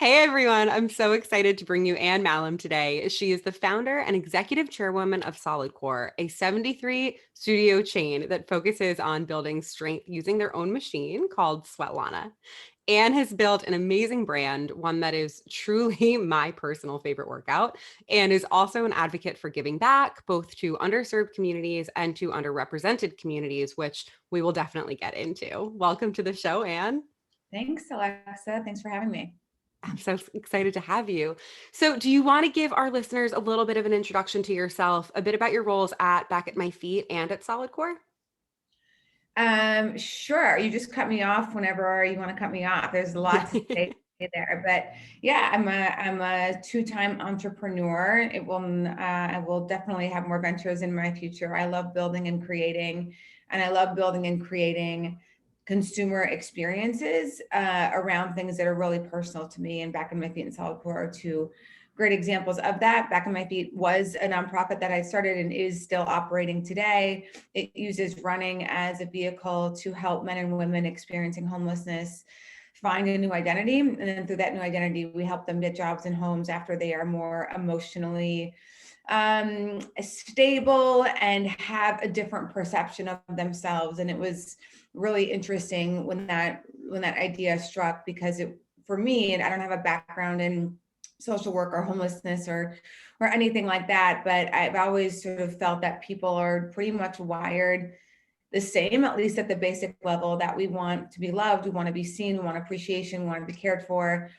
Hey everyone, I'm so excited to bring you Anne Mahlum today. She is the founder and executive chairwoman of Solidcore, a 73 studio chain that focuses on building strength using their own machine called Svetlana. Anne has built an amazing brand, one that is truly my personal favorite workout, and is also an advocate for giving back both to underserved communities and to underrepresented communities, which we will definitely get into. Welcome to the show, Anne. Thanks, Alexa. Thanks for having me. I'm so excited to have you. So, do you want to give our listeners a little bit of an introduction to yourself, a bit about your roles at Back at My Feet and at Solidcore? Sure. You just cut me off whenever you want to cut me off. There's a lot to say there, but yeah, I'm a two-time entrepreneur. I will definitely have more ventures in my future. I love building and creating, and I love building and creating consumer experiences around things that are really personal to me. And Back in My Feet and Solidcore are two great examples of that. Back in My Feet was a nonprofit that I started and is still operating today. It uses running as a vehicle to help men and women experiencing homelessness find a new identity. And then through that new identity, we help them get jobs in homes after they are more emotionally stable and have a different perception of themselves. And it was really interesting when that idea struck, because it, for me, and I don't have a background in social work or homelessness or anything like that, but I've always sort of felt that people are pretty much wired the same, at least at the basic level, that we want to be loved, we want to be seen, we want appreciation, we want to be cared for,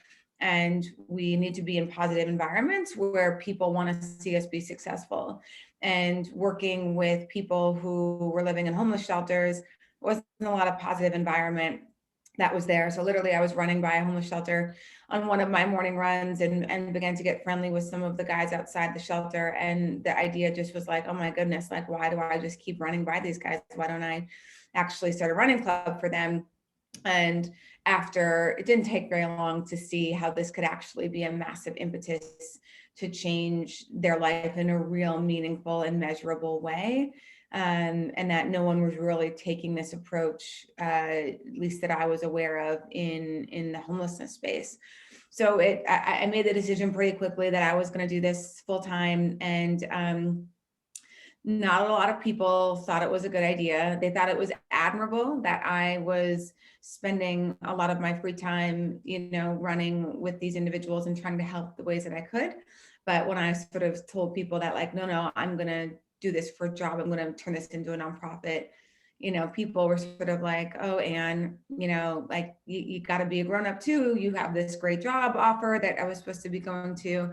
and we need to be in positive environments where people want to see us be successful. And working with people who were living in homeless shelters wasn't a lot of positive environment that was there. So literally I was running by a homeless shelter on one of my morning runs and began to get friendly with some of the guys outside the shelter. And the idea just was like, oh my goodness, like, why do I just keep running by these guys? Why don't I actually start a running club for them? And after, it didn't take very long to see how this could actually be a massive impetus to change their life in a real meaningful and measurable way. And that no one was really taking this approach, at least that I was aware of in the homelessness space. So I made the decision pretty quickly that I was going to do this full time, and not a lot of people thought it was a good idea. They thought it was admirable that I was spending a lot of my free time, running with these individuals and trying to help the ways that I could. But when I sort of told people that, like, no, I'm going to do this for a job, I'm going to turn this into a nonprofit, people were sort of like, oh, Anne, like you got to be a grown up too. You have this great job offer that I was supposed to be going to.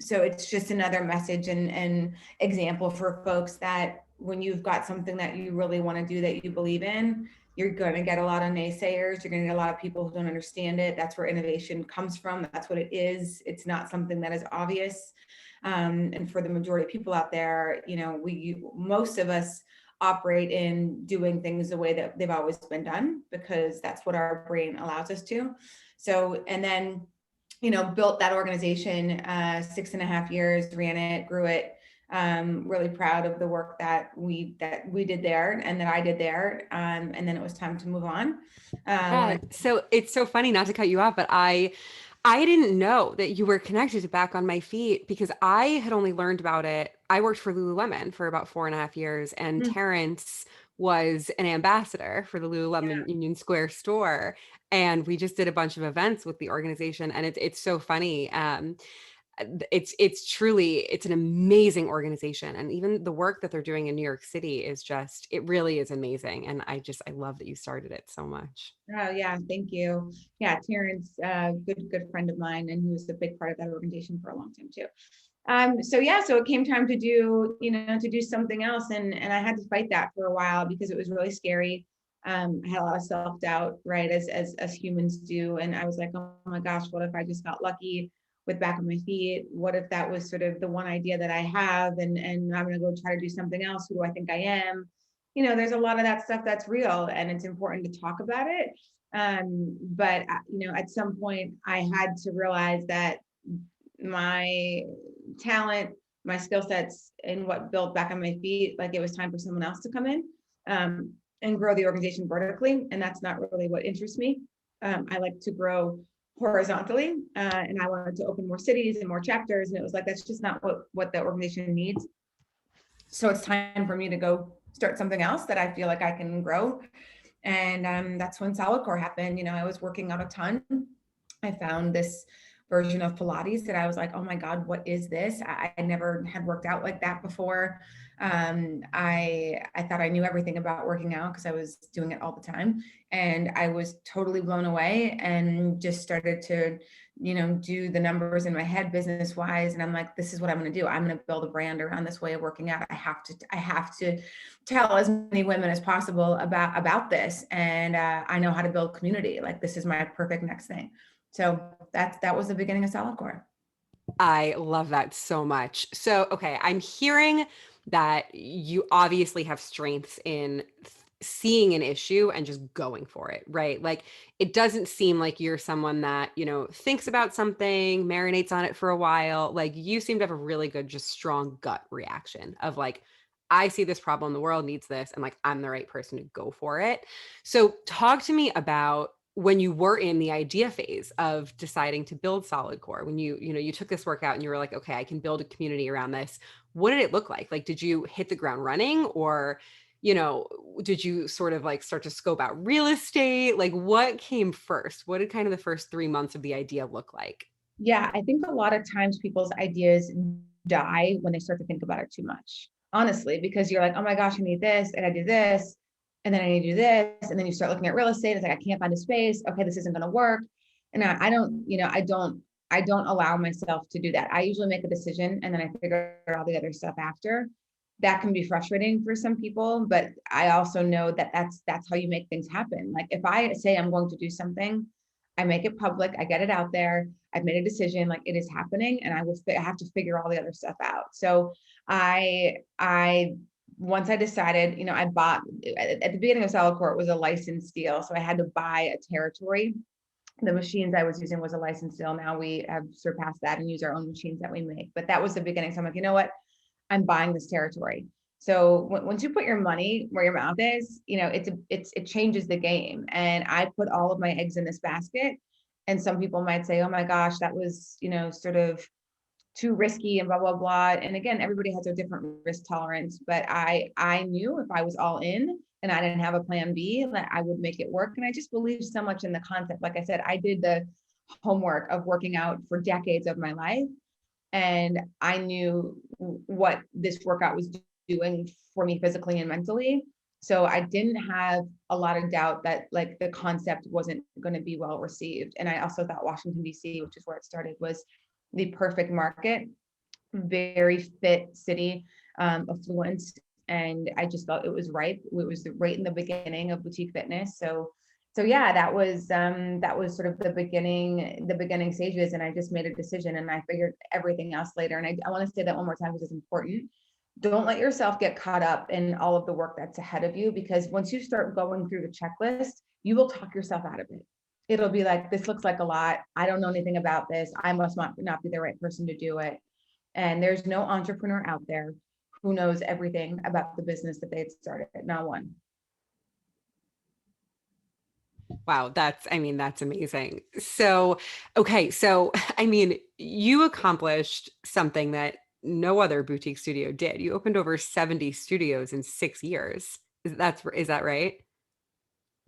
So it's just another message and example for folks that when you've got something that you really want to do, that you believe in, you're going to get a lot of naysayers. You're going to get a lot of people who don't understand it. That's where innovation comes from. That's what it is. It's not something that is obvious. And for the majority of people out there, most of us operate in doing things the way that they've always been done, because that's what our brain allows us to. So, and then, built that organization, 6.5 years, ran it, grew it. Really proud of the work that we did there and that I did there. And then it was time to move on. Yeah, so it's so funny, not to cut you off, but I didn't know that you were connected to Back on My Feet because I had only learned about it. I worked for Lululemon for about 4.5 years, and Terrence was an ambassador for the Lululemon Union Square store. And we just did a bunch of events with the organization, and it's so funny. It's an amazing organization, and even the work that they're doing in New York City is just, it really is amazing. And I love that you started it so much. Oh yeah, thank you. Yeah, Terrence, good friend of mine, and he was a big part of that organization for a long time too. So it came time to do something else, and I had to fight that for a while because it was really scary. I had a lot of self-doubt, right, as humans do, and I was like, oh my gosh, what if I just got lucky with Back on My Feet? What if that was sort of the one idea that I have, and I'm going to go try to do something else? Who do I think I am? There's a lot of that stuff that's real, and it's important to talk about it. But at some point I had to realize that my talent, my skill sets, and what built Back on My Feet, like, it was time for someone else to come in and grow the organization vertically. And that's not really what interests me. I like to grow horizontally. And I wanted to open more cities and more chapters. And it was like, that's just not what the organization needs. So it's time for me to go start something else that I feel like I can grow. And that's when Solidcore happened. You know, I was working out a ton. I found this version of Pilates that I was like, oh my God, what is this? I never had worked out like that before. I thought I knew everything about working out because I was doing it all the time. And I was totally blown away and just started to, you know, do the numbers in my head business wise. And I'm like, this is what I'm going to do. I'm going to build a brand around this way of working out. I have to tell as many women as possible about this. And I know how to build community. Like, this is my perfect next thing. So that was the beginning of Solidcore. I love that so much. So, okay, I'm hearing that you obviously have strengths in seeing an issue and just going for it, right? Like, it doesn't seem like you're someone that, you know, thinks about something, marinates on it for a while. Like, you seem to have a really good, just strong gut reaction of like, I see this problem, the world needs this, and like, I'm the right person to go for it. So, talk to me about when you were in the idea phase of deciding to build Solidcore, when you took this workout and you were like, okay, I can build a community around this. What did it look like? Like, did you hit the ground running, or, you know, did you sort of like start to scope out real estate? Like, what came first? What did kind of the first 3 months of the idea look like? Yeah, I think a lot of times people's ideas die when they start to think about it too much, honestly, because you're like, oh my gosh, I need this, and I do this, and then I need to do this. And then you start looking at real estate. It's like, I can't find a space. Okay, this isn't going to work. And I don't, you know, I don't allow myself to do that. I usually make a decision and then I figure out all the other stuff after. That can be frustrating for some people, but I also know that that's how you make things happen. Like, if I say I'm going to do something, I make it public, I get it out there, I've made a decision, like, it is happening, and I have to figure all the other stuff out. So I once I decided, you know, I bought at the beginning of Solidcore, it was a licensed deal. So I had to buy a territory. The machines I was using was a licensed deal. Now we have surpassed that and use our own machines that we make. But that was the beginning. So I'm like, you know what? I'm buying this territory. So once you put your money where your mouth is, you know, it changes the game. And I put all of my eggs in this basket. And some people might say, oh my gosh, that was, you know, sort of too risky and blah, blah, blah. And again, everybody has a different risk tolerance, but I knew if I was all in and I didn't have a plan B, that I would make it work. And I just believe so much in the concept. Like I said, I did the homework of working out for decades of my life. And I knew what this workout was doing for me physically and mentally. So I didn't have a lot of doubt that like the concept wasn't going to be well received. And I also thought Washington, D.C., which is where it started, was the perfect market, very fit city, affluent. And I just thought it was ripe. It was right in the beginning of boutique fitness. So yeah, that was sort of the beginning stages. And I just made a decision and I figured everything else later. And I want to say that one more time because it's important. Don't let yourself get caught up in all of the work that's ahead of you, because once you start going through the checklist, you will talk yourself out of it. It'll be like, this looks like a lot. I don't know anything about this. I must not be the right person to do it. And there's no entrepreneur out there who knows everything about the business that they'd started. Not one. Wow, that's amazing. So, okay, so I mean, you accomplished something that no other boutique studio did. You opened over 70 studios in 6 years. Is that right? I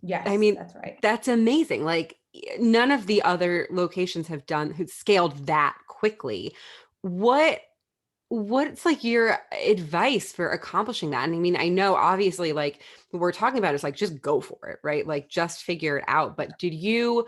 Yes, mean, that's right. that's amazing. Like, none of the other locations who scaled that quickly. What what's like your advice for accomplishing that? And I mean, I know obviously like what we're talking about is like just go for it, right? Like just figure it out. But did you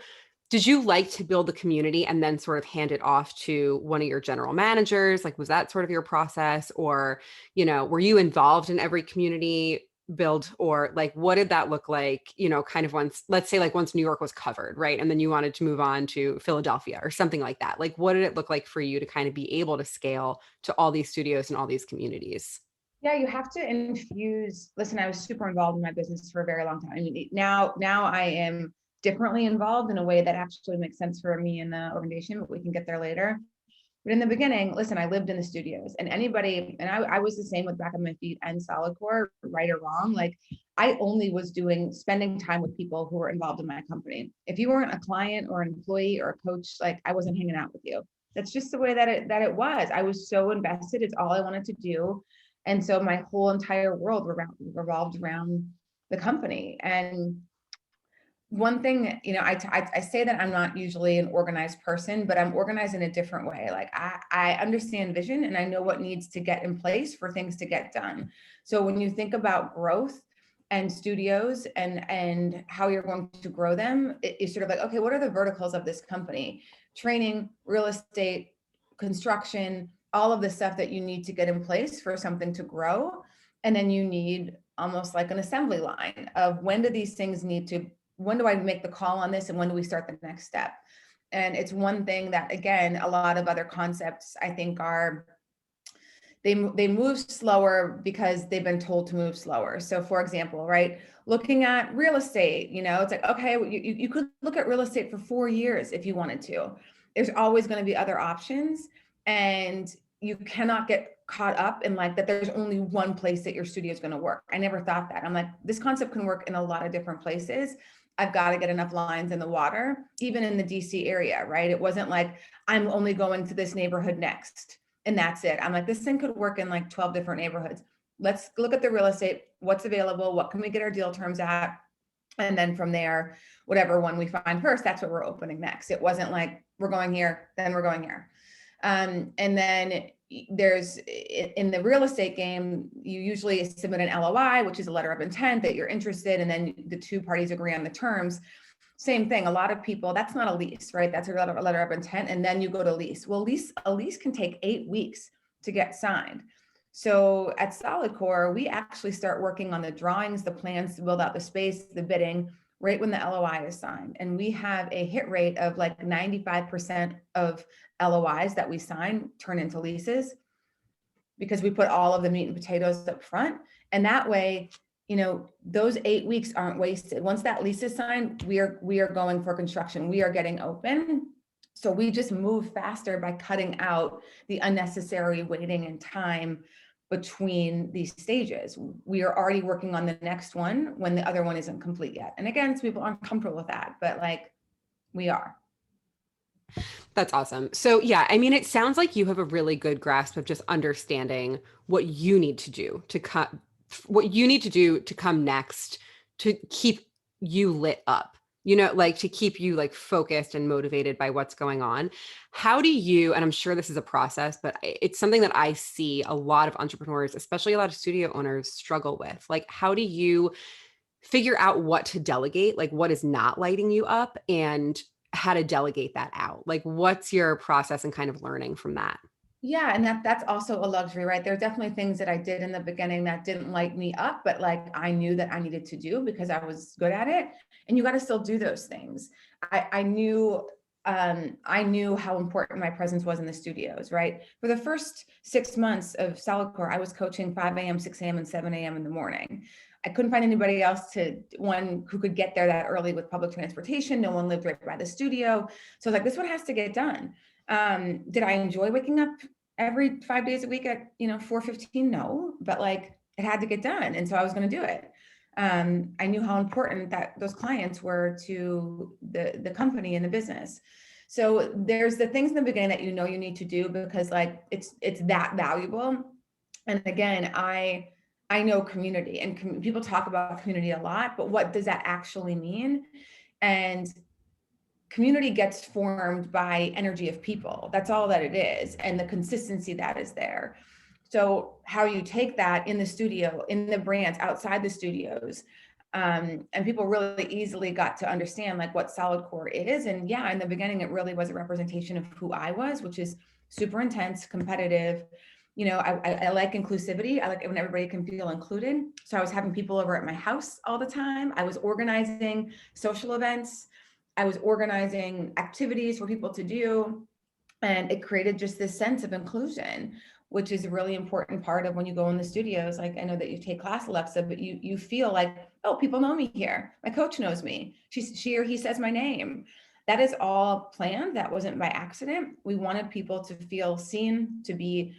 like to build the community and then sort of hand it off to one of your general managers? Like, was that sort of your process? Or, were you involved in every community build, or like what did that look like, kind of once, let's say like once New York was covered, right? And then you wanted to move on to Philadelphia or something like that. Like, what did it look like for you to kind of be able to scale to all these studios and all these communities? Yeah, you have to infuse. Listen, I was super involved in my business for a very long time. I mean, now I am differently involved in a way that actually makes sense for me and the organization, but we can get there later. But in the beginning, listen, I lived in the studios, and I was the same with Back on My Feet and Solidcore, right or wrong. Like, I only was spending time with people who were involved in my company. If you weren't a client or an employee or a coach, like I wasn't hanging out with you. That's just the way that it was. I was so invested. It's all I wanted to do. And so my whole entire world revolved around the company. And one thing, I say that I'm not usually an organized person, but I'm organized in a different way. Like I understand vision and I know what needs to get in place for things to get done. So when you think about growth and studios and how you're going to grow them, it's sort of like, okay, what are the verticals of this company? Training, real estate, construction, all of the stuff that you need to get in place for something to grow. And then you need almost like an assembly line of when do I make the call on this and when do we start the next step? And it's one thing that, again, a lot of other concepts I think they move slower because they've been told to move slower. So for example, right, looking at real estate, it's like, okay, you could look at real estate for 4 years if you wanted to. There's always going to be other options, and you cannot get caught up in like that there's only one place that your studio is going to work. I never thought that. I'm like, this concept can work in a lot of different places. I've got to get enough lines in the water, even in the DC area, right? It wasn't like I'm only going to this neighborhood next and that's it. I'm like, this thing could work in like 12 different neighborhoods. Let's look at the real estate, what's available, what can we get our deal terms at? And then from there, whatever one we find first, that's what we're opening next. It wasn't like we're going here, then we're going here. And then there's in the real estate game, you usually submit an LOI, which is a letter of intent that you're interested, and then the two parties agree on the terms. Same thing. A lot of people, that's not a lease, right? That's a letter of intent. And then you go to lease. Well, a lease can take 8 weeks to get signed. So at Solidcore, we actually start working on the drawings, the plans to build out the space, the bidding, right when the LOI is signed. And we have a hit rate of like 95% of LOIs that we sign turn into leases because we put all of the meat and potatoes up front. And that way, those 8 weeks aren't wasted. Once that lease is signed, we are going for construction. We are getting open. So we just move faster by cutting out the unnecessary waiting and time between these stages. We are already working on the next one when the other one isn't complete yet. And again, some people aren't comfortable with that, but like we are. That's awesome. So yeah, I mean, it sounds like you have a really good grasp of just understanding what you need to do to come next to keep you lit up, like to keep you like focused and motivated by what's going on. How do you, and I'm sure this is a process, but it's something that I see a lot of entrepreneurs, especially a lot of studio owners, struggle with. Like, how do you figure out what to delegate, like what is not lighting you up, and how to delegate that out? Like, what's your process and kind of learning from that? Yeah, and that's also a luxury, right? There are definitely things that I did in the beginning that didn't light me up, but like I knew that I needed to do because I was good at it. And you got to still do those things. I knew how important my presence was in the studios, right? For the first 6 months of Solidcore, I was coaching 5 a.m., 6 a.m., and 7 a.m. in the morning. I couldn't find anybody else who could get there that early with public transportation. No one lived right by the studio. So I was like, this one has to get done. Did I enjoy waking up every 5 days a week at 4:15? No, but like it had to get done, and so I was going to do it. I knew how important that those clients were to the company and the business. So there's the things in the beginning that you need to do because like it's that valuable. And again, I know community, and people talk about community a lot, but what does that actually mean? And community gets formed by energy of people. That's all that it is, and the consistency that is there. So how you take that in the studio, in the brands, outside the studios, and people really easily got to understand like what Solidcore is. And yeah, in the beginning, it really was a representation of who I was, which is super intense, competitive. I like inclusivity. I like it when everybody can feel included. So I was having people over at my house all the time. I was organizing social events. I was organizing activities for people to do. And it created just this sense of inclusion, which is a really important part of when you go in the studios. Like I know that you take class, Alexa, but you feel like, oh, people know me here. My coach knows me. She or he says my name. That is all planned. That wasn't by accident. We wanted people to feel seen, to be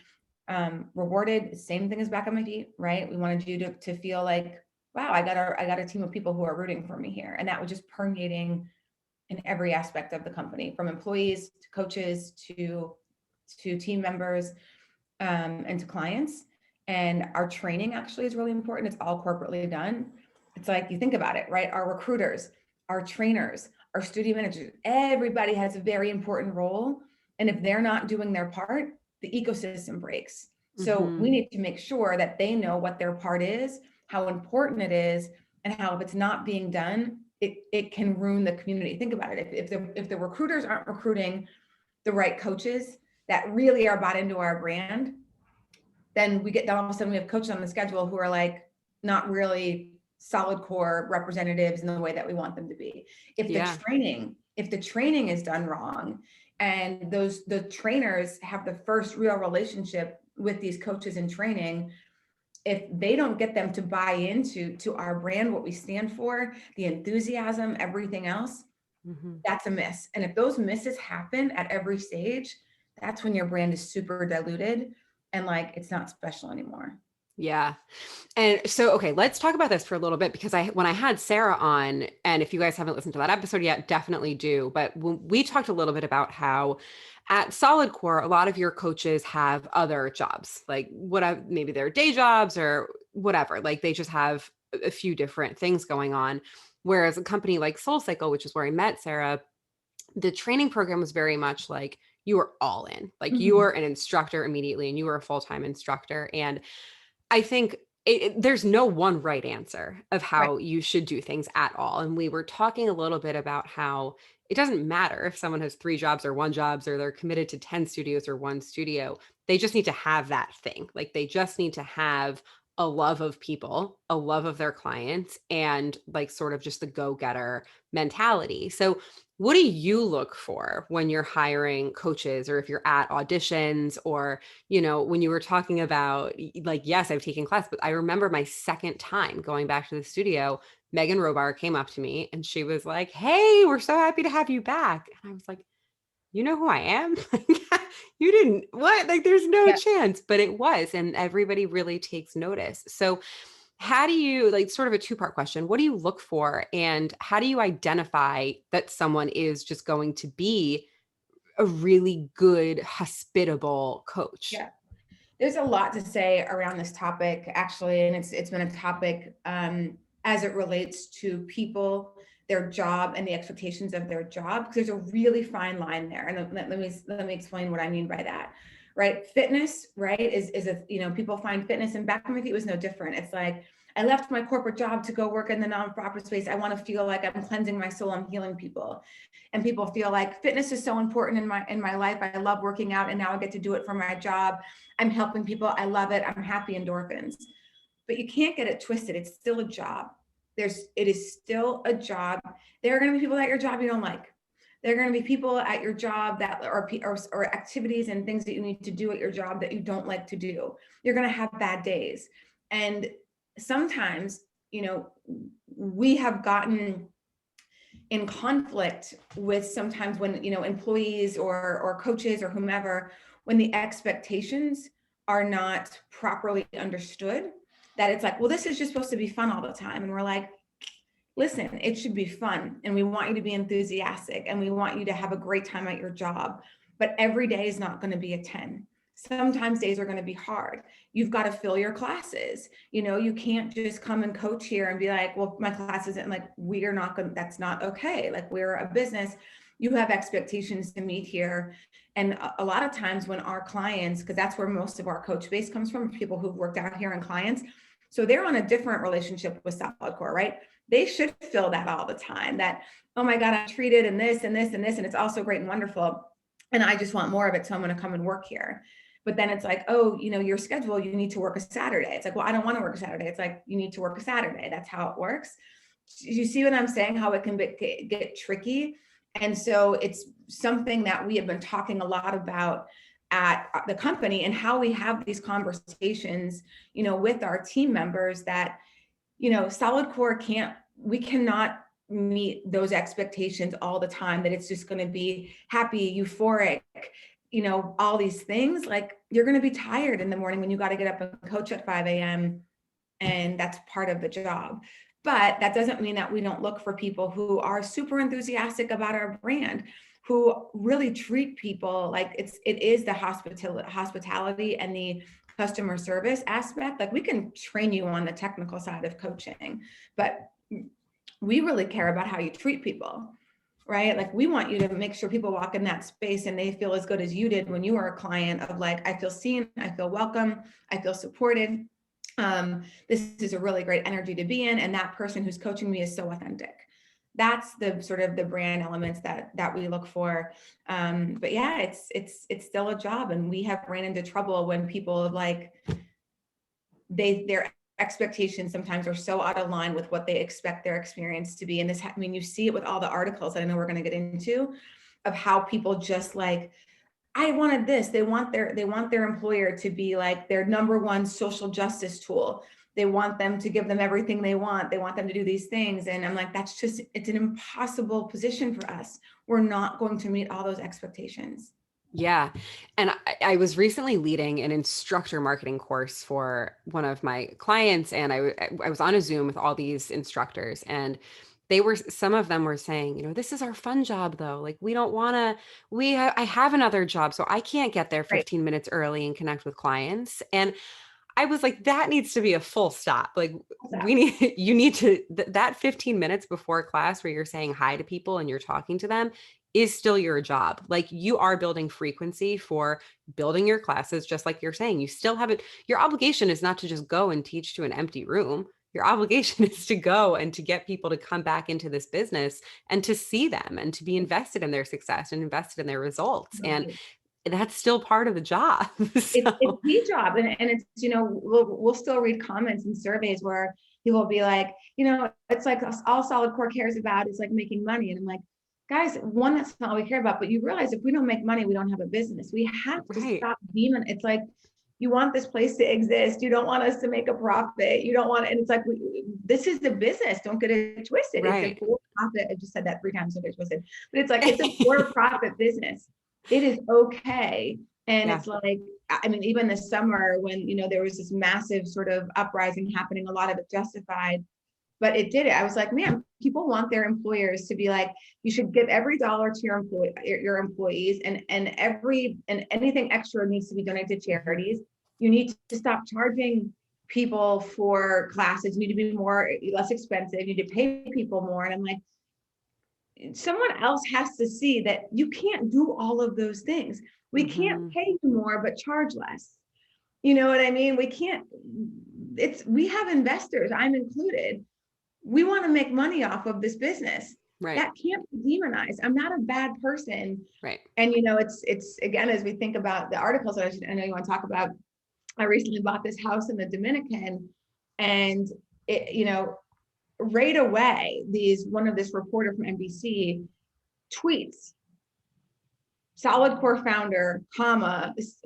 rewarded. Same thing as back on my feet, right? We wanted you to feel like, wow, I got a team of people who are rooting for me here. And that was just permeating in every aspect of the company, from employees to coaches to team members, and to clients. And our training actually is really important. It's all corporately done. It's like, you think about it, right? Our recruiters, our trainers, our studio managers, everybody has a very important role. And if they're not doing their part, the ecosystem breaks. So we need to make sure that they know what their part is, how important it is, and how if it's not being done, it can ruin the community. Think about it. If the recruiters aren't recruiting the right coaches that really are bought into our brand, then all of a sudden we have coaches on the schedule who are like not really Solidcore representatives in the way that we want them to be. If the training is done wrong, and the trainers have the first real relationship with these coaches in training, if they don't get them to buy into our brand, what we stand for, the enthusiasm, everything else, that's a miss. And if those misses happen at every stage, that's when your brand is super diluted and like it's not special anymore. Yeah. And so, okay, let's talk about this for a little bit, because when I had Sarah on, and if you guys haven't listened to that episode yet, definitely do. But when we talked a little bit about how at Solidcore, a lot of your coaches have other jobs, like maybe their day jobs or whatever, like they just have a few different things going on. Whereas a company like SoulCycle, which is where I met Sarah, the training program was very much like you were all in, like you were an instructor immediately and you were a full-time instructor. And I think there's no one right answer of Right. how you should do things at all. And we were talking a little bit about how it doesn't matter if someone has 3 jobs or 1 jobs, or they're committed to 10 studios or 1 studio. They just need to have that thing. Like they just need to have a love of people, a love of their clients, and like sort of just the go-getter mentality. So what do you look for when you're hiring coaches, or if you're at auditions, or when you were talking about, like, yes, I've taken class, but I remember my second time going back to the studio, Megan Robar came up to me and she was like, "Hey, we're so happy to have you back." And I was like, "You know who I am?" You didn't, what? Like, there's no Yeah. chance, but it was. And everybody really takes notice. So how do you, like, sort of a 2-part question, what do you look for? And how do you identify that someone is just going to be a really good, hospitable coach? Yeah. There's a lot to say around this topic, actually, and it's been a topic as it relates to people, their job, and the expectations of their job. Because there's a really fine line there, and let me explain what I mean by that. Right, fitness, right, is a people find fitness, and back when my feet was no different. It's like I left my corporate job to go work in the nonprofit space. I want to feel like I'm cleansing my soul, I'm healing people, and people feel like fitness is so important in my life. I love working out, and now I get to do it for my job. I'm helping people. I love it. I'm happy, endorphins. But you can't get it twisted. It's still a job. It is still a job. There are going to be people at your job you don't like. There are going to be people at your job that or activities and things that you need to do at your job that you don't like to do. You're going to have bad days. And sometimes, we have gotten in conflict with sometimes when employees or coaches or whomever, when the expectations are not properly understood, that it's like, well, this is just supposed to be fun all the time. And we're like, listen, it should be fun, and we want you to be enthusiastic, and we want you to have a great time at your job, but every day is not going to be a 10. Sometimes days are going to be hard. You've got to fill your classes. You can't just come and coach here and be like, well, my class isn't, like, we are not going, that's not okay. Like, we're a business. You have expectations to meet here. And a lot of times when our clients, because that's where most of our coach base comes from, people who've worked out here and clients, so they're on a different relationship with Solidcore, right? They should feel that all the time, that, oh my God, I'm treated and this and this and this, and it's also great and wonderful, and I just want more of it, so I'm going to come and work here. But then it's like, oh, your schedule, you need to work a Saturday. It's like, well, I don't want to work a Saturday. It's like, you need to work a Saturday. That's how it works. You see what I'm saying, how it can get tricky? And so it's something that we have been talking a lot about at the company, and how we have these conversations, with our team members, that, Solidcore we cannot meet those expectations all the time, that it's just going to be happy, euphoric, all these things. Like, you're going to be tired in the morning when you got to get up and coach at 5 a.m. and that's part of the job. But that doesn't mean that we don't look for people who are super enthusiastic about our brand, who really treat people like it is the hospitality and the customer service aspect. Like we can train you on the technical side of coaching, but we really care about how you treat people, right? Like we want you to make sure people walk in that space and they feel as good as you did when you were a client, of like, I feel seen, I feel welcome, I feel supported. This is a really great energy to be in, and that person who's coaching me is so authentic. That's the sort of the brand elements that we look for. But yeah, it's still a job, and we have ran into trouble when people like their expectations sometimes are so out of line with what they expect their experience to be. And this, I mean, you see it with all the articles that I know we're going to get into, of how people just like, I wanted this. They want their employer to be like their number one social justice tool. They want them to give them everything they want. They want them to do these things. And I'm like, it's an impossible position for us. We're not going to meet all those expectations. Yeah. And I was recently leading an instructor marketing course for one of my clients, and I was on a Zoom with all these instructors, and some of them were saying, this is our fun job though. Like we don't want to, I have another job, so I can't get there Right. 15 minutes early and connect with clients. And I was like, that needs to be a full stop. Like you need to, that 15 minutes before class where you're saying hi to people and you're talking to them is still your job. Like you are building frequency for building your classes, just like you're saying. You still have it. Your obligation is not to just go and teach to an empty room. Your obligation is to go and to get people to come back into this business and to see them and to be invested in their success and invested in their results. And that's still part of the job. It's the job. And it's, we'll still read comments and surveys where people will be like, it's like all Solidcore cares about is like making money. And I'm like, guys, one, that's not what we care about, but you realize if we don't make money, we don't have a business. We have to stop demon. It's like, you want this place to exist. You don't want us to make a profit. You don't want, and it's like, this is the business. Don't get it twisted. Right. It's a for-profit. I just said that 3 times, so get twisted, but it's like, it's a for-profit business. It is okay. And it's like, I mean, even this summer when, there was this massive sort of uprising happening, a lot of it justified, but it did it. I was like, man, people want their employers to be like, you should give every dollar to your employees, and anything extra needs to be donated to charities. You need to stop charging people for classes. You need to be less expensive. You need to pay people more. And I'm like, someone else has to see that you can't do all of those things. We can't pay you more, but charge less. You know what I mean? We can't, we have investors, I'm included. We want to make money off of this business. Right. That can't be demonized. I'm not a bad person. Right. And, it's again, as we think about the articles that I know you want to talk about, I recently bought this house in the Dominican, and it, right away, one of this reporter from NBC tweets, Solidcore founder,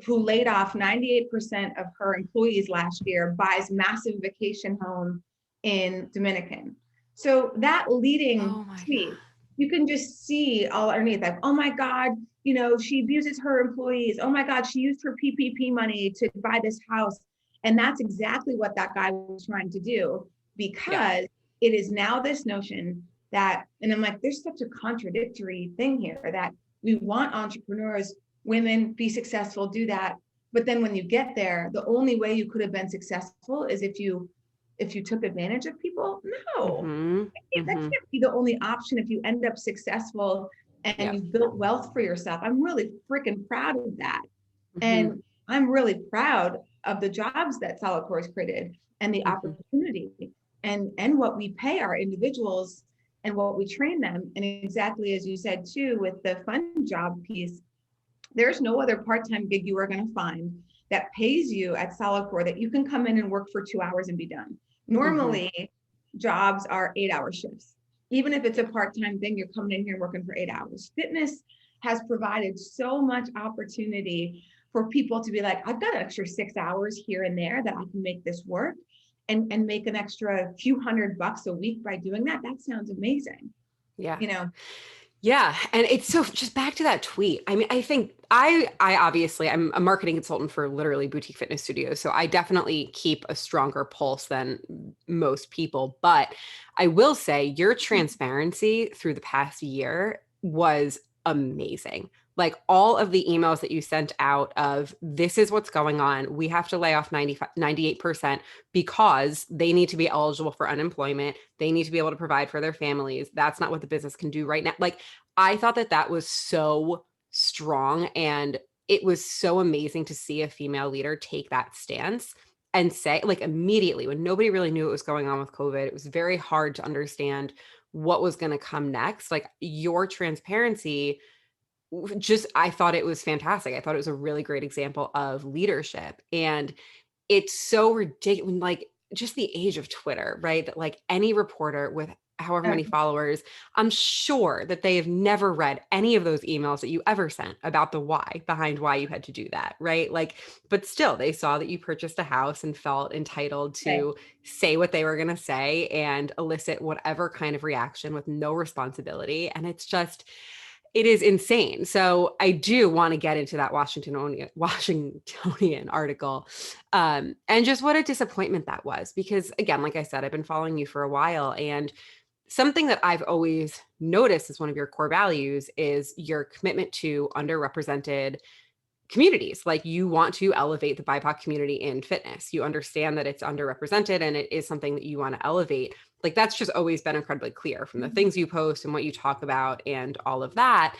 who laid off 98% of her employees last year, buys massive vacation home in Dominican. So that leading tweet, you can just see all underneath, like, oh my God, she abuses her employees. Oh my God, she used her PPP money to buy this house. And that's exactly what that guy was trying to do, because it is now this notion that, and I'm like, there's such a contradictory thing here, that we want entrepreneurs, women, be successful, do that. But then when you get there, the only way you could have been successful is if you took advantage of people. No, that can't be the only option if you end up successful and you've built wealth for yourself. I'm really freaking proud of that. And I'm really proud of the jobs that Solidcore has created, and the opportunity, and what we pay our individuals and what we train them. And exactly as you said too, with the fun job piece, there's no other part-time gig you are going to find that pays you at Solidcore that you can come in and work for 2 hours and be done. Normally, jobs are 8-hour shifts. Even if it's a part-time thing, you're coming in here and working for 8 hours. Fitness has provided so much opportunity for people to be like, I've got an extra 6 hours here and there that I can make this work, and make an extra few $100 a week by doing that. That sounds amazing. Yeah. Yeah, and it's so just back to that tweet. I mean, I think I obviously I'm a marketing consultant for literally boutique fitness studios, so I definitely keep a stronger pulse than most people, but I will say your transparency through the past year was amazing. Like all of the emails that you sent out of this is what's going on. We have to lay off 98% because they need to be eligible for unemployment. They need to be able to provide for their families. That's not what the business can do right now. Like I thought that that was so strong, and it was so amazing to see a female leader take that stance and say, like, immediately when nobody really knew what was going on with COVID, it was very hard to understand what was going to come next. Like, your transparency, just, I thought it was fantastic. I thought it was a really great example of leadership. And it's so ridiculous, like, just the age of Twitter, right? That, like, any reporter with however Uh, many followers, I'm sure that they have never read any of those emails that you ever sent about the why behind why you had to do that, right? Like, but still, they saw that you purchased a house and felt entitled okay. to say what they were going to say and elicit whatever kind of reaction with no responsibility. And it's just, it is insane. So I do want to get into that Washingtonian article, and just what a disappointment that was. Because again, like I said, I've been following you for a while, and something that I've always noticed as one of your core values is your commitment to underrepresented communities. Like, you want to elevate the BIPOC community in fitness. You understand that it's underrepresented and it is something that you want to elevate. Like, that's just always been incredibly clear from the things you post and what you talk about and all of that.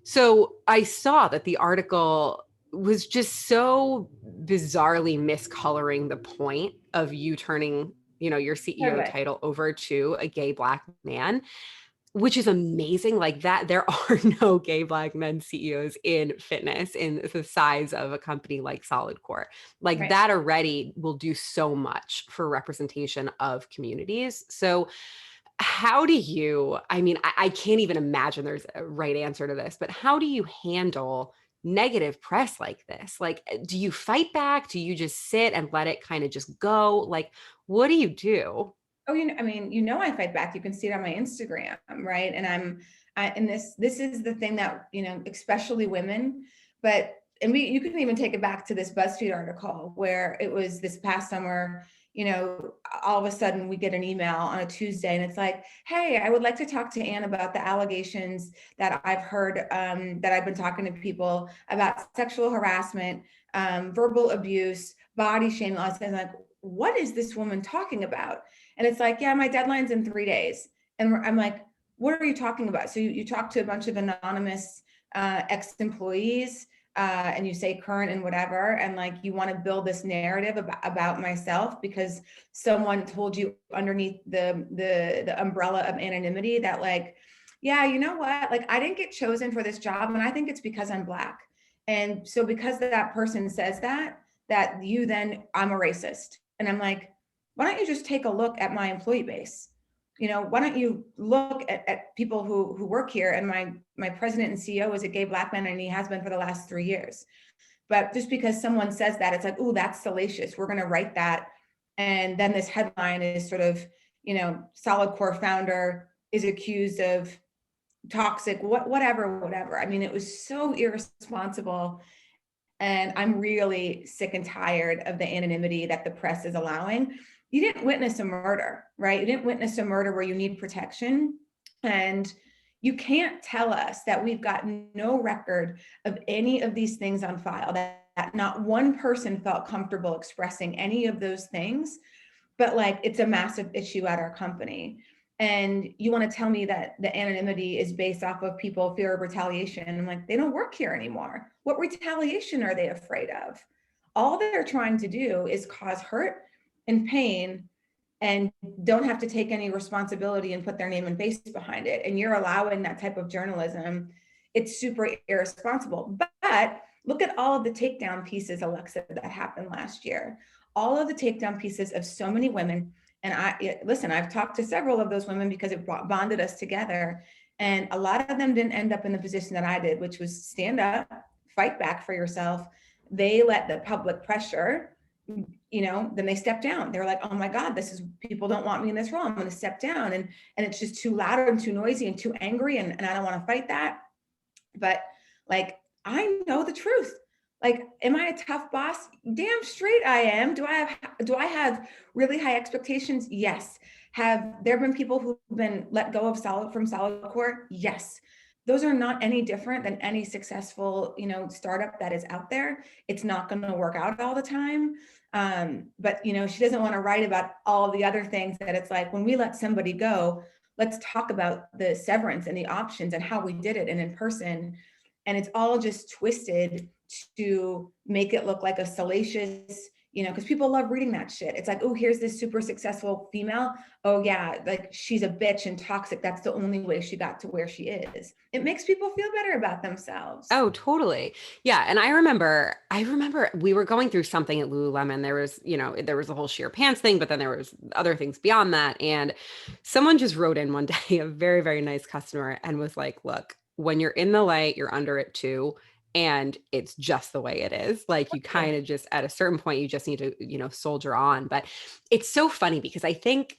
So I saw that the article was just so bizarrely miscoloring the point of you turning, your CEO Totally. title over to a gay Black man, which is amazing. Like, that there are no gay Black men CEOs in fitness in the size of a company like Solidcore. Like, Right. that already will do so much for representation of communities. So how do you, I mean, I can't even imagine there's a right answer to this, but how do you handle negative press like this? Like, do you fight back? Do you just sit and let it kind of just go? Like, what do you do? Oh, I mean, I fight back. You can see it on my Instagram, right? And and this is the thing that, especially women, but, and you can even take it back to this BuzzFeed article where it was this past summer, all of a sudden we get an email on a Tuesday and it's like, hey, I would like to talk to Anne about the allegations that I've heard, that I've been talking to people about sexual harassment, verbal abuse, body shaming. I was like, what is this woman talking about? And it's like, yeah, my deadline's in 3 days. And I'm like, what are you talking about? So you talk to a bunch of anonymous ex-employees, and you say current and whatever, and like you want to build this narrative about myself because someone told you underneath the umbrella of anonymity that, like, yeah, you know what, like I didn't get chosen for this job and I think it's because I'm Black. And so because that person says that you then, I'm a racist. And I'm like, why don't you just take a look at my employee base? Why don't you look at people who work here? And my president and CEO is a gay Black man, and he has been for the last 3 years. But just because someone says that, it's like, oh, that's salacious. We're going to write that. And then this headline is sort of, Solidcore founder is accused of toxic, whatever. I mean, it was so irresponsible. And I'm really sick and tired of the anonymity that the press is allowing. You didn't witness a murder, right? You didn't witness a murder where you need protection. And you can't tell us that we've got no record of any of these things on file, that not one person felt comfortable expressing any of those things, but like it's a massive issue at our company. And you want to tell me that the anonymity is based off of people fear of retaliation? I'm like, they don't work here anymore. What retaliation are they afraid of? All they're trying to do is cause hurt and pain, and don't have to take any responsibility and put their name and face behind it. And you're allowing that type of journalism. It's super irresponsible. But look at all of the takedown pieces, Alexa, that happened last year. All of the takedown pieces of so many women. And I've talked to several of those women because it bonded us together. And a lot of them didn't end up in the position that I did, which was stand up, fight back for yourself. They let the public pressure then they step down. They're like, oh my God, people don't want me in this role. I'm going to step down. And it's just too loud and too noisy and too angry. And I don't want to fight that. But like, I know the truth. Like, am I a tough boss? Damn straight I am. Do I have really high expectations? Yes. Have there been people who've been let go of Solidcore? Yes. Those are not any different than any successful, startup that is out there. It's not going to work out all the time. But she doesn't want to write about all the other things that it's like, when we let somebody go, let's talk about the severance and the options and how we did it and in person. And it's all just twisted to make it look like a salacious, because people love reading that shit. It's like, oh, here's this super successful female. Oh yeah, like she's a bitch and toxic. That's the only way she got to where she is. It makes people feel better about themselves. Oh, totally. Yeah. And I remember we were going through something at Lululemon. There was the whole sheer pants thing, but then there was other things beyond that. And someone just wrote in one day, a very, very nice customer, and was like, look, when you're in the light, you're under it too. And it's just the way it is. Like, you kind of just, at a certain point, you just need to, soldier on. But it's so funny because I think,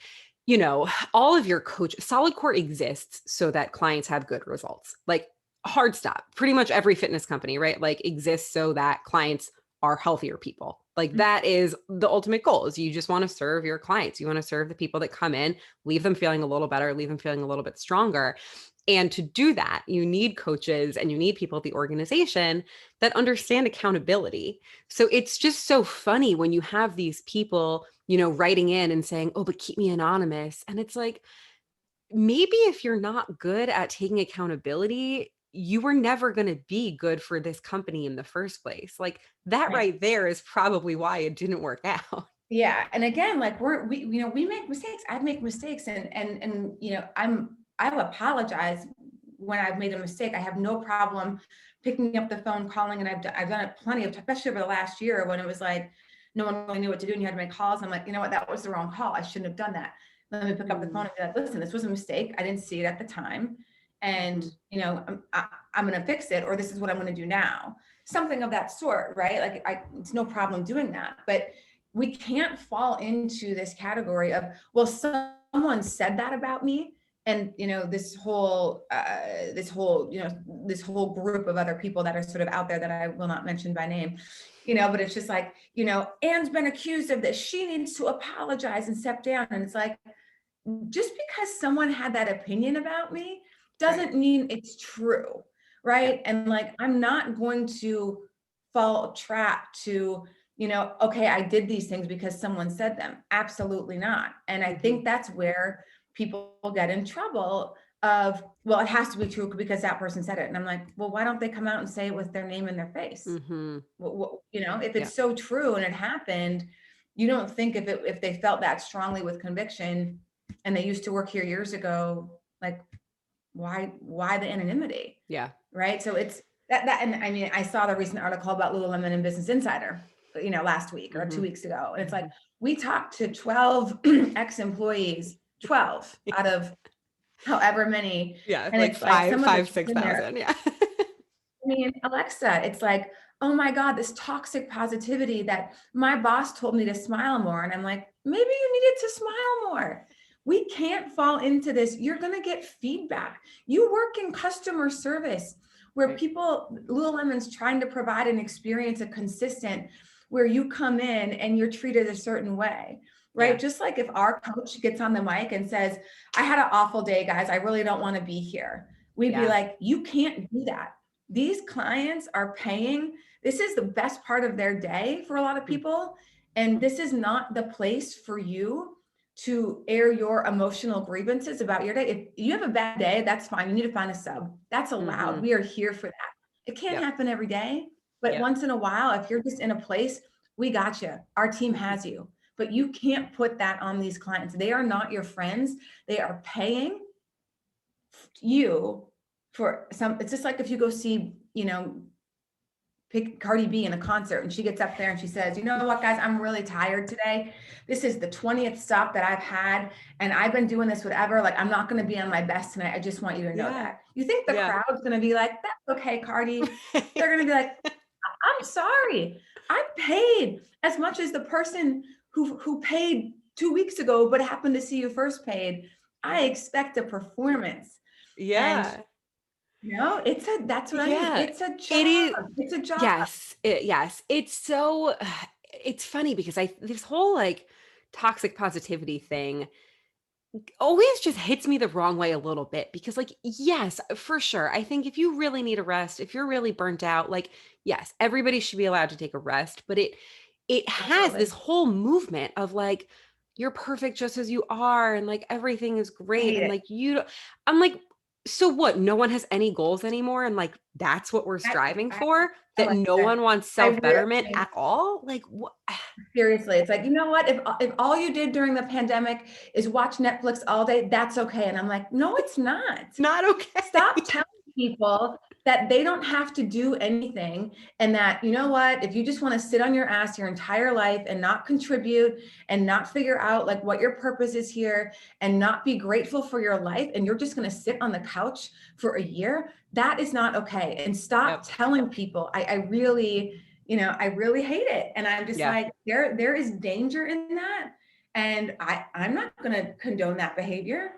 all of your Solidcore exists so that clients have good results. Like, hard stop. Pretty much every fitness company, right? Like, exists so that clients are healthier people. Like, that is the ultimate goal, is you just want to serve your clients. You want to serve the people that come in, leave them feeling a little better, leave them feeling a little bit stronger. And to do that, you need coaches and you need people at the organization that understand accountability. So it's just so funny when you have these people, writing in and saying, oh, but keep me anonymous. And it's like, maybe if you're not good at taking accountability, you were never going to be good for this company in the first place. Like, that right there is probably why it didn't work out. Yeah. And again, like we make mistakes. I make mistakes and I've apologized when I've made a mistake. I have no problem picking up the phone, calling, and I've done it plenty of, especially over the last year when it was like, no one really knew what to do and you had to make calls. I'm like, you know what, that was the wrong call. I shouldn't have done that. Let me pick up the phone and be like, listen, this was a mistake. I didn't see it at the time. And, I'm going to fix it, or this is what I'm going to do now. Something of that sort, right? Like it's no problem doing that. But we can't fall into this category of, well, someone said that about me. And, this whole group of other people that are sort of out there that I will not mention by name, but it's just like, Anne's been accused of this. She needs to apologize and step down. And it's like, just because someone had that opinion about me doesn't mean it's true. Right. Yeah. And like, I'm not going to fall trap to, okay, I did these things because someone said them. Absolutely not. And I think that's where people get in trouble of, well, it has to be true because that person said it. And I'm like, well, why don't they come out and say it with their name in their face? If it's so true and it happened, you don't think if they felt that strongly with conviction and they used to work here years ago, like, why the anonymity? Yeah. Right. So it's that. And I mean, I saw the recent article about Lululemon in Business Insider, last week or 2 weeks ago. And it's like, we talked to 12 ex-employees, 12 out of however many. Yeah. And like it's like 6,000. Yeah. I mean, Alexa, it's like, oh my God, this toxic positivity that my boss told me to smile more. And I'm like, maybe you needed to smile more. We can't fall into this. You're going to get feedback. You work in customer service where Lululemon's trying to provide an experience, a consistent, where you come in and you're treated a certain way, right? Yeah. Just like if our coach gets on the mic and says, I had an awful day, guys. I really don't want to be here. We'd be like, you can't do that. These clients are paying. This is the best part of their day for a lot of people. And this is not the place for you to air your emotional grievances about your day. If you have a bad day, that's fine. You need to find a sub. That's allowed. We are here for that. It can't happen every day, but once in a while, if you're just in a place, we got you. Our team has you, but you can't put that on these clients. They are not your friends. They are paying you for some. It's just like if you go see, pick Cardi B in a concert and she gets up there and she says, you know what, guys, I'm really tired today. This is the 20th stop that I've had. And I've been doing this, whatever. Like, I'm not going to be on my best tonight. I just want you to know that. You think the crowd's going to be like, that's okay, Cardi. They're going to be like, I'm sorry. I'm paid as much as the person who paid 2 weeks ago, but happened to see you first paid. I expect a performance. And Yeah. that's what I mean. Yeah. It's a It job. is. It's a job. Yes. Yes. It's so, it's funny because this whole like toxic positivity thing always just hits me the wrong way a little bit because like yes, for sure. I think if you really need a rest, if you're really burnt out, like yes, everybody should be allowed to take a rest, but it has this Absolutely. whole movement of like you're perfect just as you are and like everything is I great hate and it. like I'm like so what? No one has any goals anymore and like that's what we're I, striving I, for? I That like no that. one wants I self-betterment really, at all? Like what? seriously, it's like, you know what? If all you did during the pandemic is watch Netflix all day, that's okay. And I'm like, no, it's not. Not Stop okay. telling people that they don't have to do anything, and that, you know what, if you just want to sit on your ass your entire life and not contribute and not figure out like what your purpose is here and not be grateful for your life, and you're just going to sit on the couch for a year, that is not okay. And stop Yep. telling people. I really, I really hate it. And I'm just Yeah. like, there is danger in that. And I'm not going to condone that behavior.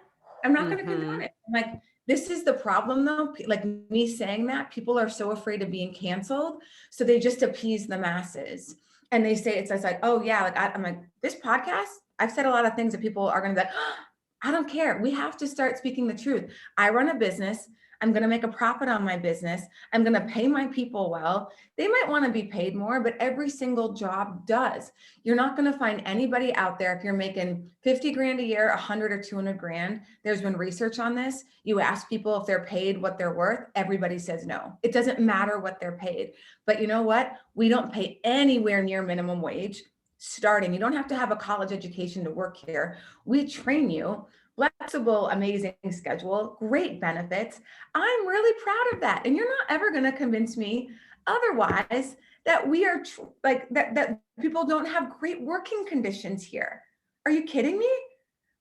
I'm not going to condone Mhm. it. I'm like, this is the problem though. Like me saying that, people are so afraid of being canceled. So they just appease the masses. And they say, it's like, oh yeah, like I'm like, this podcast, I've said a lot of things that people are going to be like, oh, I don't care. We have to start speaking the truth. I run a business. I'm going to make a profit on my business. I'm going to pay my people well. They might want to be paid more, but every single job does. You're not going to find anybody out there if you're making 50 grand a year, 100 or 200 grand. There's been research on this. You ask people if they're paid what they're worth, everybody says no. It doesn't matter what they're paid. But you know what? We don't pay anywhere near minimum wage starting. You don't have to have a college education to work here. We train you. Flexible, amazing schedule, great benefits. I'm really proud of that. And you're not ever going to convince me otherwise that we are like that people don't have great working conditions here. Are you kidding me?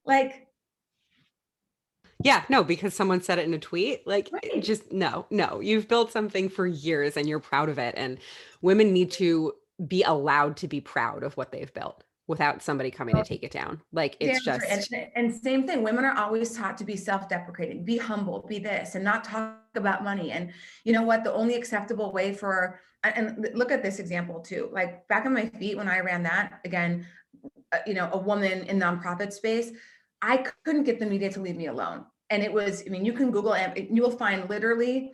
Like, Yeah, no, because someone said it in a tweet. Like, right. just no, no. You've built something for years and you're proud of it. And women need to be allowed to be proud of what they've built without somebody coming to take it down. Like, it's Damn straight. just, And same thing, women are always taught to be self-deprecating, be humble, be this, and not talk about money. And you know what? The only acceptable way for, and look at this example too, like back on my feet when I ran that, again, a woman in nonprofit space, I couldn't get the media to leave me alone. And it was, I mean, you can Google and you will find literally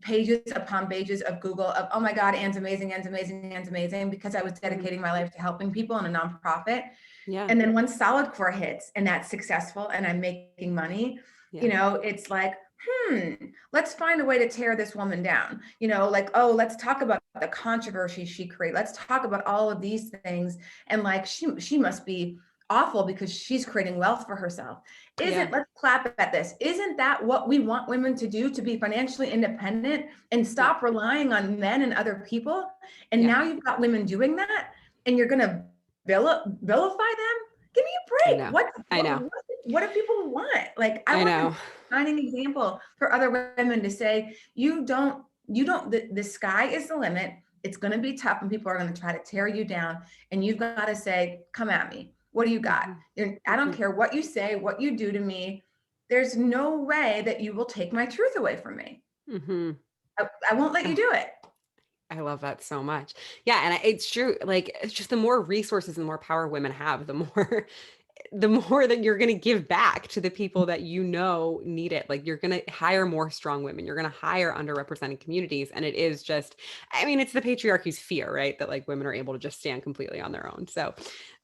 pages upon pages of Google of, oh my God, Anne's amazing, Anne's amazing, Anne's amazing, because I was dedicating my life to helping people in a nonprofit. yeah, And then once Solidcore hits and that's successful and I'm making money, yeah, it's like, let's find a way to tear this woman down. Like, oh, let's talk about the controversy she created. Let's talk about all of these things. And like, she must be awful because she's creating wealth for herself. yeah, Let's clap at this. Isn't that what we want women to do, to be financially independent and yeah, stop relying on men and other people? And yeah. now you've got women doing that and you're going to vilify them? Give me a I break. know. I know. What do people want? Like, I I want to know. be a shining example for other women to say, the sky is the limit. It's going to be tough and people are going to try to tear you down. And you've got to say, come at me. What do you got? Mhm, I don't mhm, care what you say, what you do to me. There's no way that you will take my truth away from me. mhm. I won't let you do it. I love that so much. Yeah, and it's true. Like, it's just the more resources and the more power women have, the more the more that you're going to give back to the people that you know need it. Like you're going to hire more strong women. You're going to hire underrepresented communities. And it is just, I mean, it's the patriarchy's fear, right? That like women are able to just stand completely on their own. So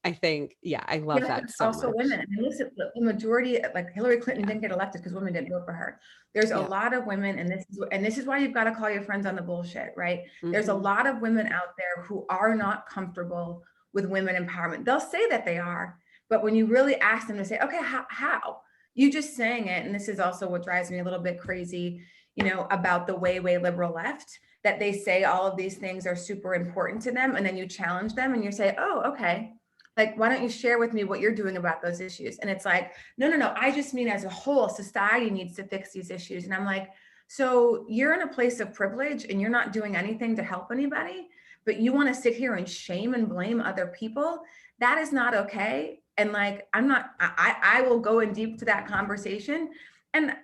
I think, yeah, I love Yes, but that it's so also much. women. I mean, listen, the majority, like Hillary Clinton Yeah. didn't get elected because women didn't vote for her. There's a Yeah. lot of women, and this is why you've got to call your friends on the bullshit, right? There's a Hmm. lot of women out there who are not comfortable with women empowerment. They'll say that they are, but when you really ask them to say, okay, how? You just saying it, and this is also what drives me a little bit crazy, about the way liberal left, that they say all of these things are super important to them, and then you challenge them and you say, oh, okay, like, why don't you share with me what you're doing about those issues? And it's like, no, I just mean as a whole, society needs to fix these issues. And I'm like, so you're in a place of privilege and you're not doing anything to help anybody? but you want to sit here and shame and blame other people. That is not okay. And like, I will go in deep to that conversation, and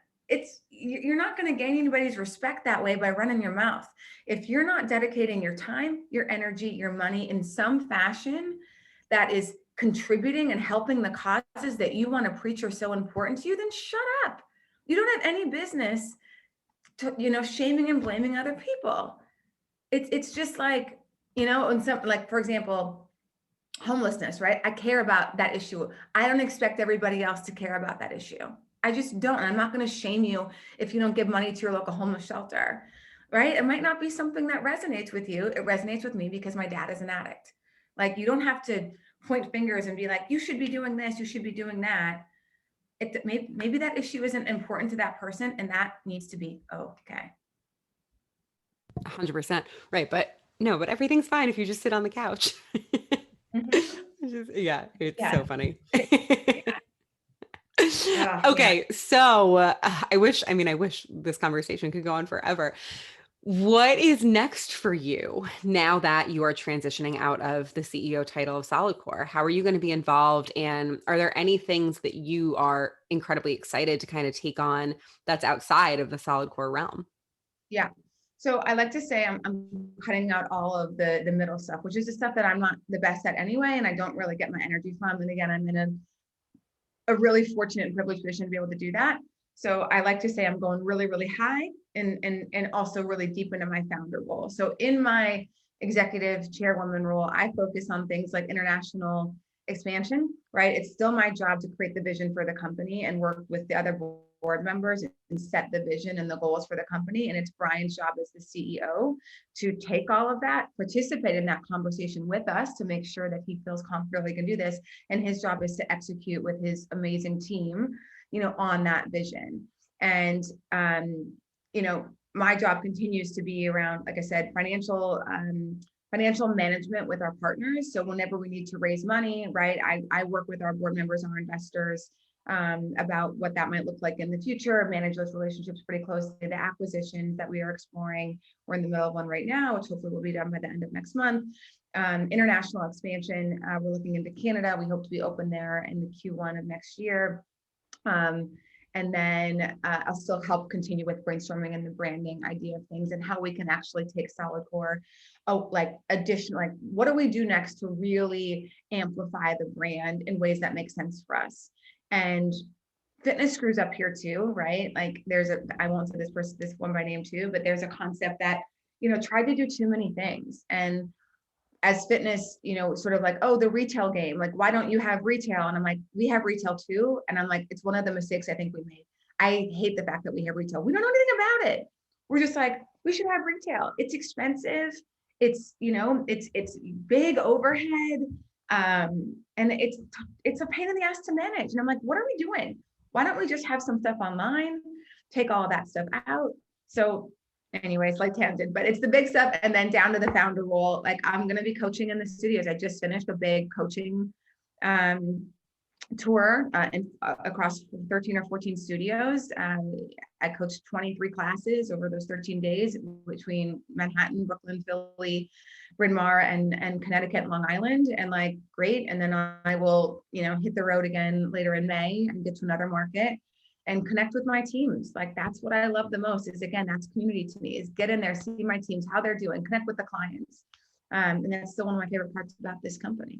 you're not going to gain anybody's respect that way by running your mouth. If you're not dedicating your time, your energy, your money in some fashion that is contributing and helping the causes that you want to preach are so important to you, then shut up. You don't have any business to, shaming and blaming other people. It's just like, and some, like, for example, homelessness, right? I care about that issue. I don't expect everybody else to care about that issue. I just don't. I'm not going to shame you if you don't give money to your local homeless shelter, right? It might not be something that resonates with you. It resonates with me because my dad is an addict. Like, you don't have to point fingers and be like, you should be doing this, you should be doing that. Maybe that issue isn't important to that person, and that needs to be okay. 100%. Right. But everything's fine if you just sit on the couch. Yeah, it's so funny. Okay, so I wish this conversation could go on forever. What is next for you now that you are transitioning out of the CEO title of Solidcore? How are you going to be involved? And are there any things that you are incredibly excited to kind of take on that's outside of the Solidcore realm? Yeah. So I like to say I'm cutting out all of the middle stuff, which is the stuff that I'm not the best at anyway, and I don't really get my energy from. And again, I'm in a really fortunate and privileged position to be able to do that. So I like to say I'm going really, really high and also really deep into my founder role. So in my executive chairwoman role, I focus on things like international expansion, right? It's still my job to create the vision for the company and work with the other board members and set the vision and the goals for the company. And it's Brian's job as the CEO to take all of that, participate in that conversation with us to make sure that he feels comfortable he can do this. And his job is to execute with his amazing team, on that vision. And, my job continues to be around, like I said, financial management with our partners. So whenever we need to raise money, right, I work with our board members, our investors, about what that might look like in the future, manage those relationships pretty closely. The acquisitions that we are exploring, we're in the middle of one right now, which hopefully will be done by the end of next month. International expansion, we're looking into Canada. We hope to be open there in the Q1 of next year. And then I'll still help continue with brainstorming and the branding idea of things and how we can actually take Solidcore, what do we do next to really amplify the brand in ways that make sense for us? And fitness screws up here too, right? Like I won't say this one by name too, but there's a concept that, tried to do too many things. And as fitness, sort of like, oh, the retail game, like, why don't you have retail? And I'm like, we have retail too. And I'm like, it's one of the mistakes I think we made. I hate the fact that we have retail. We don't know anything about it. We're just like, we should have retail. It's expensive. It's, it's big overhead. And it's a pain in the ass to manage. And I'm like, what are we doing? Why don't we just have some stuff online, take all of that stuff out? So anyways, like tangent, but it's the big stuff. And then down to the founder role, like I'm going to be coaching in the studios. I just finished a big coaching tour across 13 or 14 studios. I coached 23 classes over those 13 days between Manhattan, Brooklyn, Philly, Bryn Mawr, and Connecticut and Long Island. And like, great. And then I will, hit the road again later in May and get to another market and connect with my teams. Like, that's what I love the most is, again, that's community to me, is get in there, see my teams, how they're doing, connect with the clients. And that's still one of my favorite parts about this company.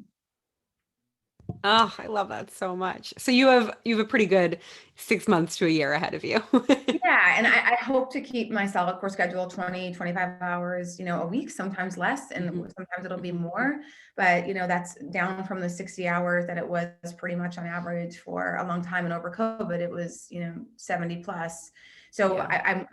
Oh, I love that so much. So you have a pretty good 6 months to a year ahead of you. Yeah. And I hope to keep my Solidcore schedule 20, 25 hours, a week, sometimes less, and sometimes it'll be more, but that's down from the 60 hours that it was pretty much on average for a long time. And over COVID, it was, 70 plus. So yeah.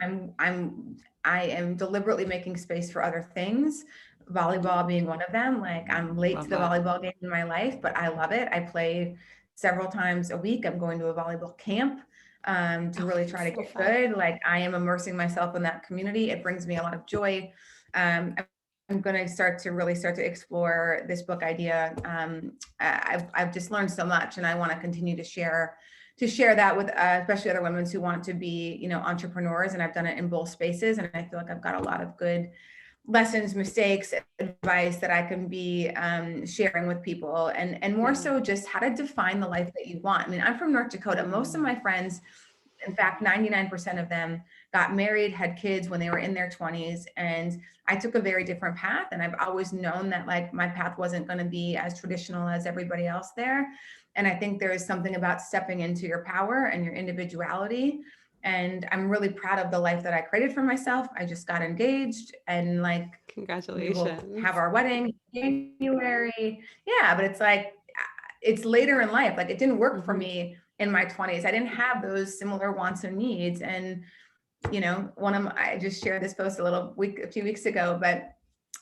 I am deliberately making space for other things, volleyball being one of them. Like, I'm late to the volleyball game in my life, but I love it. I play several times a week. I'm going to a volleyball camp to really try to get good. Like, I am immersing myself in that community. It brings me a lot of joy. I'm going to start to explore this book idea. I've just learned so much, and I want to continue to share that with especially other women who want to be, entrepreneurs. And I've done it in both spaces. And I feel like I've got a lot of good lessons, mistakes, advice that I can be sharing with people, and more so just how to define the life that you want. I mean, I'm from North Dakota. Most of my friends, in fact, 99% of them got married, had kids when they were in their 20s. And I took a very different path. And I've always known that like my path wasn't going to be as traditional as everybody else there. And I think there is something about stepping into your power and your individuality. And I'm really proud of the life that I created for myself. I just got engaged, and like we will Congratulations. have our wedding in January. Yeah, but it's like it's later in life. Like it didn't work for me in my 20s. I didn't have those similar wants and needs. And you know, I just shared this post a few weeks ago, but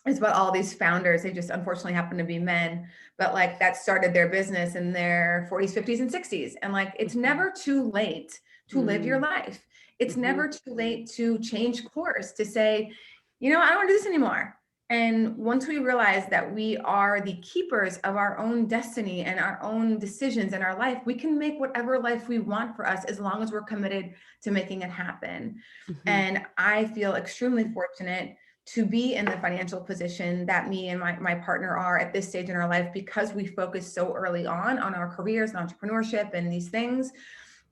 it's about all these founders. They just unfortunately happen to be men, but like that started their business in their 40s, 50s, and 60s. And like, it's never too late to live your life. It's never too late to change course, to say, you know, I don't want to do this anymore. And once we realize that we are the keepers of our own destiny and our own decisions in our life, we can make whatever life we want for us as long as we're committed to making it happen. And I feel extremely fortunate to be in the financial position that me and my partner are at this stage in our life, because we focused so early on our careers and entrepreneurship and these things.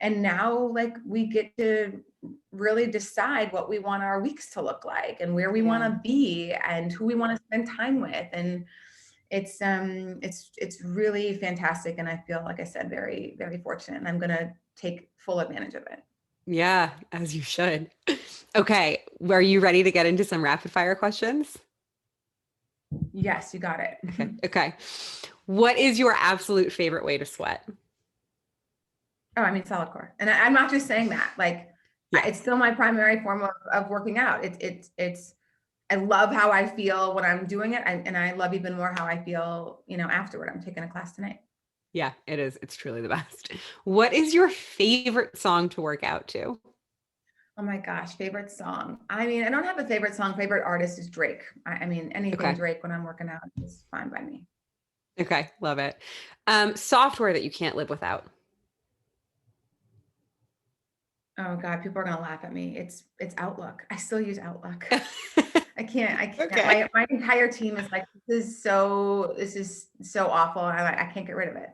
And now like we get to really decide what we want our weeks to look like and where we want to be and who we want to spend time with. And it's really fantastic. And I feel, like I said, very, very fortunate, and I'm going to take full advantage of it. Yeah, as you should. Okay, are you ready to get into some rapid fire questions? Yes, you got it. Okay. What is your absolute favorite way to sweat? Oh, I mean, Solidcore. And I'm not just saying that, like, it's still my primary form of working out. I love how I feel when I'm doing it. And I love even more how I feel, you know, afterward. I'm taking a class tonight. Yeah, it is. It's truly the best. What is your favorite song to work out to? Oh my gosh, favorite song. I mean, I don't have a favorite song. Favorite artist is Drake. I mean, anything Okay. Drake when I'm working out is fine by me. Okay. Love it. Software that you can't live without. Oh God, people are gonna laugh at me. It's Outlook. I still use Outlook. I can't. Okay. My entire team is like, this is so awful. I can't get rid of it.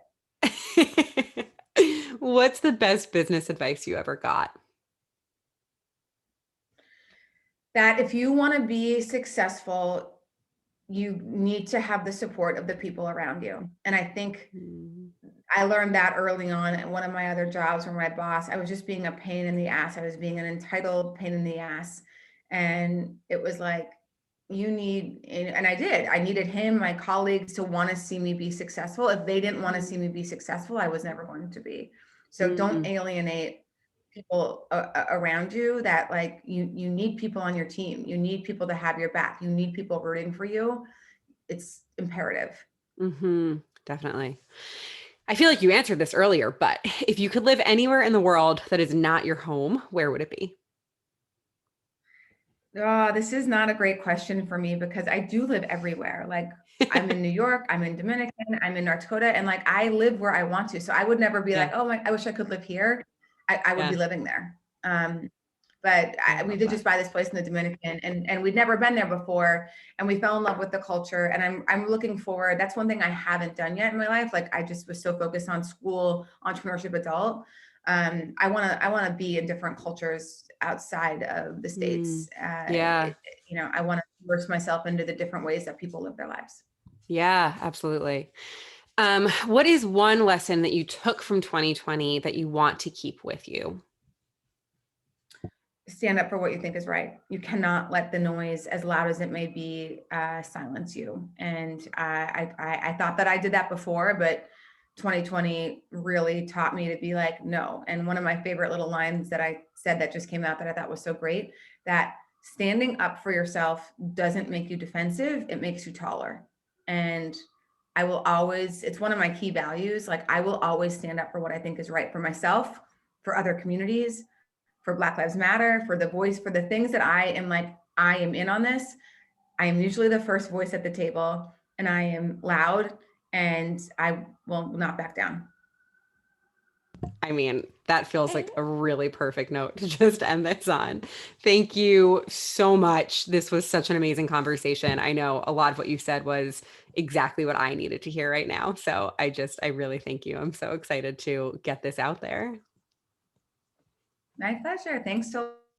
What's the best business advice you ever got? That if you want to be successful, you need to have the support of the people around you. And I think I learned that early on at one of my other jobs where my boss, I was just being a pain in the ass. I was being an entitled pain in the ass. And it was like, and I needed him, my colleagues, to want to see me be successful. If they didn't want to see me be successful, I was never going to be. So don't alienate people around you. That like you need people on your team. You need people to have your back. You need people rooting for you. It's imperative. Definitely. I feel like you answered this earlier, but if you could live anywhere in the world that is not your home, where would it be? Oh, this is not a great question for me because I do live everywhere. Like I'm in New York, I'm in Dominican, I'm in North Dakota, and like I live where I want to. So I would never be like, oh my, I wish I could live here. I would be living there. But we did just buy this place in the Dominican, and we'd never been there before, and we fell in love with the culture. And I'm looking forward. That's one thing I haven't done yet in my life. Like I just was so focused on school, entrepreneurship, adult. I want to be in different cultures outside of the States. You know, I want to immerse myself into the different ways that people live their lives. Yeah, absolutely. What is one lesson that you took from 2020 that you want to keep with you? Stand up for what you think is right. You cannot let the noise, as loud as it may be, silence you. And I thought that I did that before, but 2020 really taught me to be like, no. And one of my favorite little lines that I said that just came out that I thought was so great, that standing up for yourself doesn't make you defensive, it makes you taller. And I will always, it's one of my key values. Like I will always stand up for what I think is right for myself, for other communities, for Black Lives Matter, for the voice, for the things that I am like, I am in on this. I am usually the first voice at the table, and I am loud, and I will not back down. I mean, that feels like a really perfect note to just end this on. Thank you so much. This was such an amazing conversation. I know a lot of what you said was exactly what I needed to hear right now. So I really thank you. I'm so excited to get this out there. My pleasure. Thanks so